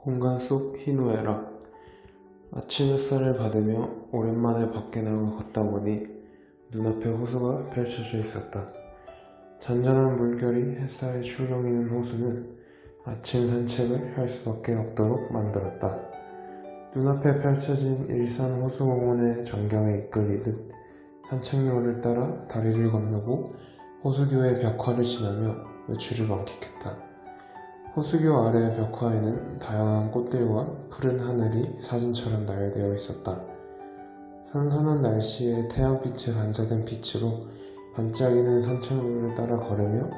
공간 속 희노애락. 아침 햇살을 받으며 오랜만에 밖에 나가 걷다 보니 눈앞에 호수가 펼쳐져 있었다. 잔잔한 물결이 햇살에 출렁이는 호수는 아침 산책을 할 수밖에 없도록 만들었다. 눈앞에 펼쳐진 일산 호수공원의 전경에 이끌리듯 산책로를 따라 다리를 건너고 호수교의 벽화를 지나며 외출을 만끽했다. 호수교 아래 벽화에는 다양한 꽃들과 푸른 하늘이 사진처럼 나열되어 있었다. 선선한 날씨에 태양빛에 반사된 빛으로 반짝이는 산책로를 따라 걸으며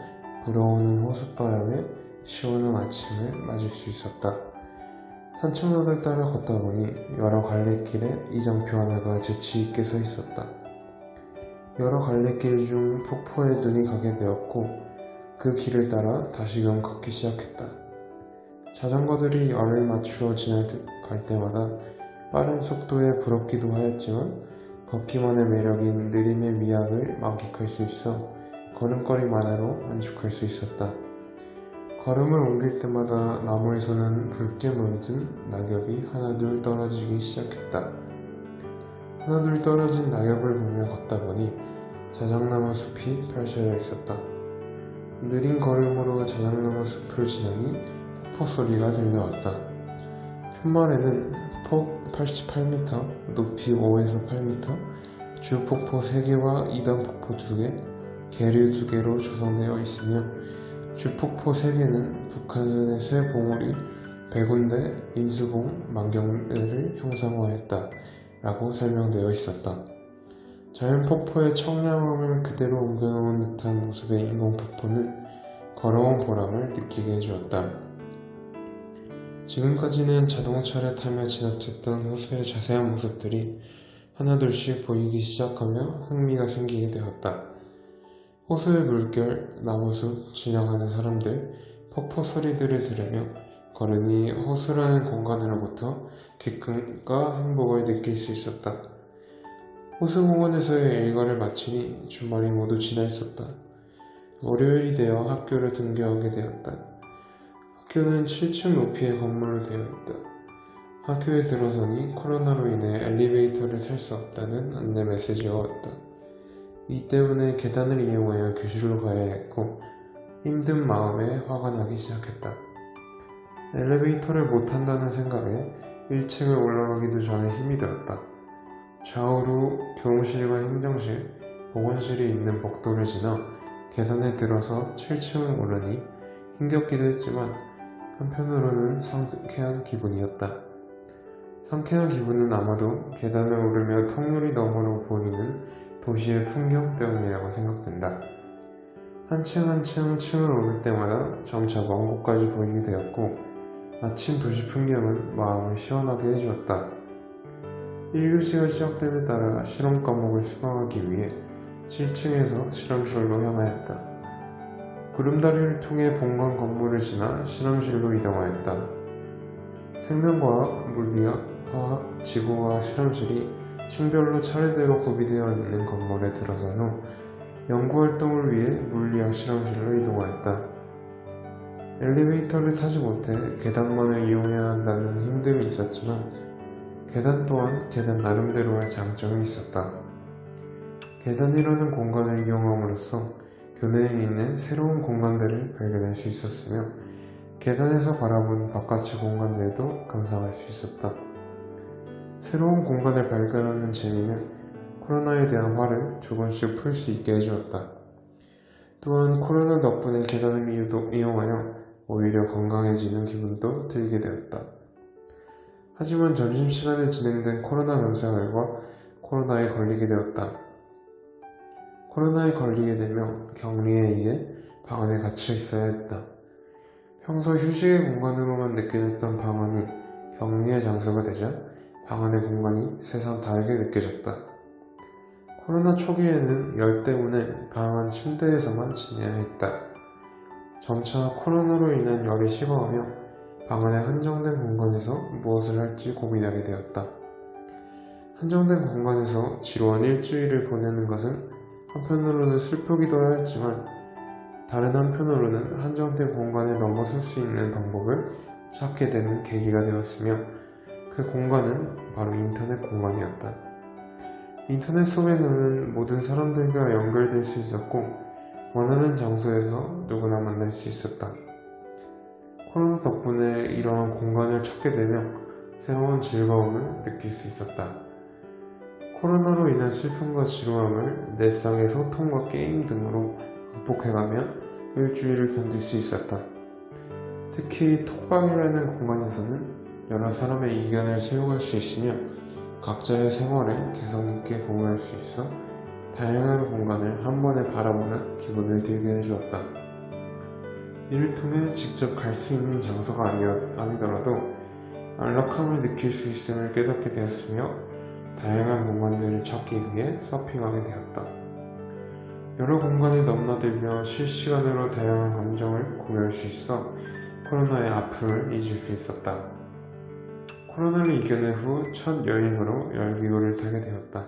불어오는 호숫바람에 시원한 아침을 맞을 수 있었다. 산책로를 따라 걷다 보니 여러 갈래길에 이정표 하나가 재치있게 서 있었다. 여러 갈래길 중 폭포에 눈이 가게 되었고 그 길을 따라 다시금 걷기 시작했다. 자전거들이 열을 맞추어 지나갈 때마다 빠른 속도에 부럽기도 하였지만 걷기만의 매력인 느림의 미학을 만끽할 수 있어 걸음걸이만으로 만족할 수 있었다. 걸음을 옮길 때마다 나무에서는 붉게 물든 낙엽이 하나둘 떨어지기 시작했다. 하나둘 떨어진 낙엽을 보며 걷다 보니 자작나무 숲이 펼쳐져 있었다. 느린 걸음으로 자작나무 숲을 지나니 폭포 소리가 들려왔다. 편말에는 폭 88m, 높이 5에서 8m, 주폭포 3개와 이단폭포 2개, 계류 2개로 조성되어 있으며 주폭포 3개는 북한산의 새 봉우리, 백운대, 인수봉, 만경대를 형상화했다 라고 설명되어 있었다. 자연 폭포의 청량함을 그대로 옮겨놓은 듯한 모습의 인공폭포는 걸어온 보람을 느끼게 해주었다. 지금까지는 자동차를 타며 지나쳤던 호수의 자세한 모습들이 하나둘씩 보이기 시작하며 흥미가 생기게 되었다. 호수의 물결, 나무숲, 지나가는 사람들, 폭포 소리들을 들으며 걸으니 호수라는 공간으로부터 기쁨과 행복을 느낄 수 있었다. 호수공원에서의 일과를 마치니 주말이 모두 지나 있었다. 월요일이 되어 학교를 등교하게 되었다. 학교는 7층 높이의 건물로 되어 있다. 학교에 들어서니 코로나로 인해 엘리베이터를 탈 수 없다는 안내 메시지가 왔다. 이 때문에 계단을 이용하여 교실로 가야 했고 힘든 마음에 화가 나기 시작했다. 엘리베이터를 못 탄다는 생각에 1층을 올라가기도 전에 힘이 들었다. 좌우로 교무실과 행정실, 보건실이 있는 복도를 지나 계단에 들어서 7층을 오르니 힘겹기도 했지만 한편으로는 상쾌한 기분이었다. 상쾌한 기분은 아마도 계단을 오르며 턱걸이 너머로 보이는 도시의 풍경 때문이라고 생각된다. 한 층 한 층 층을 오를 때마다 점차 먼 곳까지 보이게 되었고 아침 도시 풍경은 마음을 시원하게 해주었다. 1교시가 시작됨에 따라 실험 과목을 수강하기 위해 7층에서 실험실로 향하였다. 구름다리를 통해 본관 건물을 지나 실험실로 이동하였다. 생명과학, 물리학, 화학, 지구과학 실험실이 층별로 차례대로 구비되어 있는 건물에 들어선 후 연구활동을 위해 물리학 실험실로 이동하였다. 엘리베이터를 타지 못해 계단만을 이용해야 한다는 힘듦이 있었지만 계단 또한 계단 나름대로의 장점이 있었다. 계단이라는 공간을 이용함으로써 교내에 있는 새로운 공간들을 발견할 수 있었으며 계단에서 바라본 바깥의 공간들도 감상할 수 있었다. 새로운 공간을 발견하는 재미는 코로나에 대한 화를 조금씩 풀 수 있게 해주었다. 또한 코로나 덕분에 계단을 이용하여 오히려 건강해지는 기분도 들게 되었다. 하지만 점심시간에 진행된 코로나 검사 결과 코로나에 걸리게 되었다. 코로나에 걸리게 되며 격리에 의해 방 안에 갇혀 있어야 했다. 평소 휴식의 공간으로만 느껴졌던 방 안이 격리의 장소가 되자 방 안의 공간이 세상 다르게 느껴졌다. 코로나 초기에는 열 때문에 방 안 침대에서만 지내야 했다. 점차 코로나로 인한 열이 식어가며 방 안의 한정된 공간에서 무엇을 할지 고민하게 되었다. 한정된 공간에서 지루한 일주일을 보내는 것은 한편으로는 슬프기도 하였지만 다른 한편으로는 한정된 공간에 넘어설 수 있는 방법을 찾게 되는 계기가 되었으며 그 공간은 바로 인터넷 공간이었다. 인터넷 속에서는 모든 사람들과 연결될 수 있었고 원하는 장소에서 누구나 만날 수 있었다. 코로나 덕분에 이러한 공간을 찾게 되며 새로운 즐거움을 느낄 수 있었다. 코로나로 인한 슬픔과 지루함을 넷상의 소통과 게임 등으로 극복해가며 일주일을 견딜 수 있었다. 특히 톡방이라는 공간에서는 여러 사람의 의견을 수용할 수 있으며 각자의 생활에 개성 있게 공유할 수 있어 다양한 공간을 한 번에 바라보는 기분을 들게 해주었다. 이를 통해 직접 갈 수 있는 장소가 아니더라도 안락함을 느낄 수 있음을 깨닫게 되었으며 다양한 공간들을 찾기 위해 서핑하게 되었다. 여러 공간에 넘나들며 실시간으로 다양한 감정을 공유할 수 있어 코로나의 아픔을 잊을 수 있었다. 코로나를 이겨낸 후 첫 여행으로 열기구를 타게 되었다.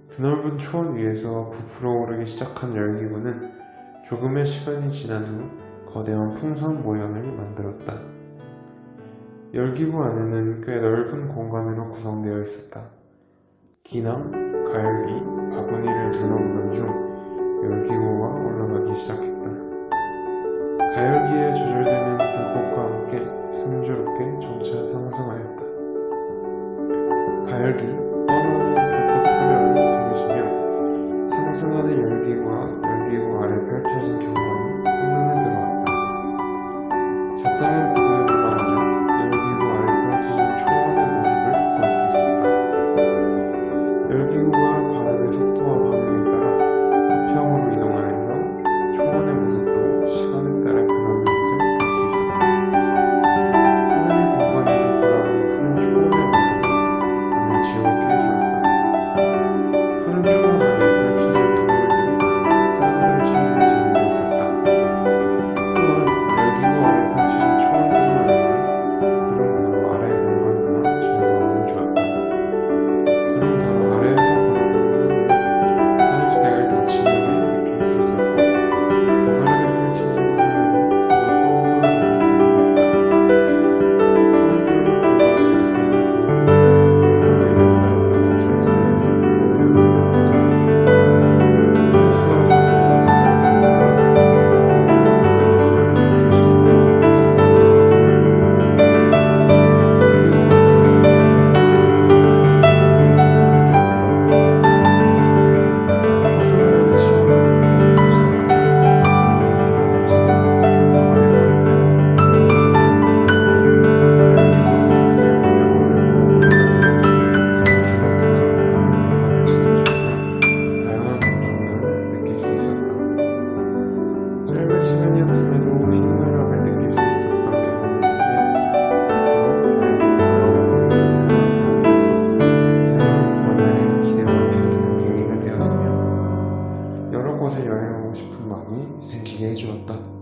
드넓은 초원 위에서 부풀어 오르기 시작한 열기구는 조금의 시간이 지난 후 거대한 풍선 모양을 만들었다. 열기구 안에는 꽤 넓은 공간으로 구성되어 있었다. 기낭, 가열기, 바구니를 둘러보던 중 열기구가 올라가기 시작했다. 가열기에 조절되는 불꽃과 함께 순조롭게 점차 상승하였다. 가열기 뻔한 불꽃 화면을 보이시며 상승하는 열기구와 열기구 아래 펼쳐진 경관이 한눈에 들어왔다. 적당한 고도에 올라가자 열기구 아래 펼쳐진 초원의 모습을 볼 수 있었다. 열기구가 바람의 속도와 방향에 따라 수평으로 이동하면서 초원의 모습도 시간에 따라 변하는 것을 볼 수 있었다. 하늘의 공간에서 바라보는 푸른 초원의 모습은 눈을 즐겁게 해주었다. 푸른 초원 안에 펼쳐진 동물들이 사람들을 찾는 재미도 있었다. 또한 열기구 아래 펼쳐진 초원뿐만 아니라 구름 바로 아래의 공간 또한 즐거움을 주었다. 구름 바로 아래에서 바라보는 하늘은 하늘색을 더 진하게 느낄 수 있었고 하늘에 펼쳐진 화면이 서로 떠오르는 기분이었다. 쌓였던 스트레스를 내려놓았다. 스트레스가 줄면서 다양한 감정들을 느낄 수 있었다. 짧은 시간이었음에도 힘들함을 느낄 수 있었던 경험을 통해 새로운 기대와 견디는 계기가 되었으며 여러 곳에 여행하고 싶은 마음이 생기게 해주었다.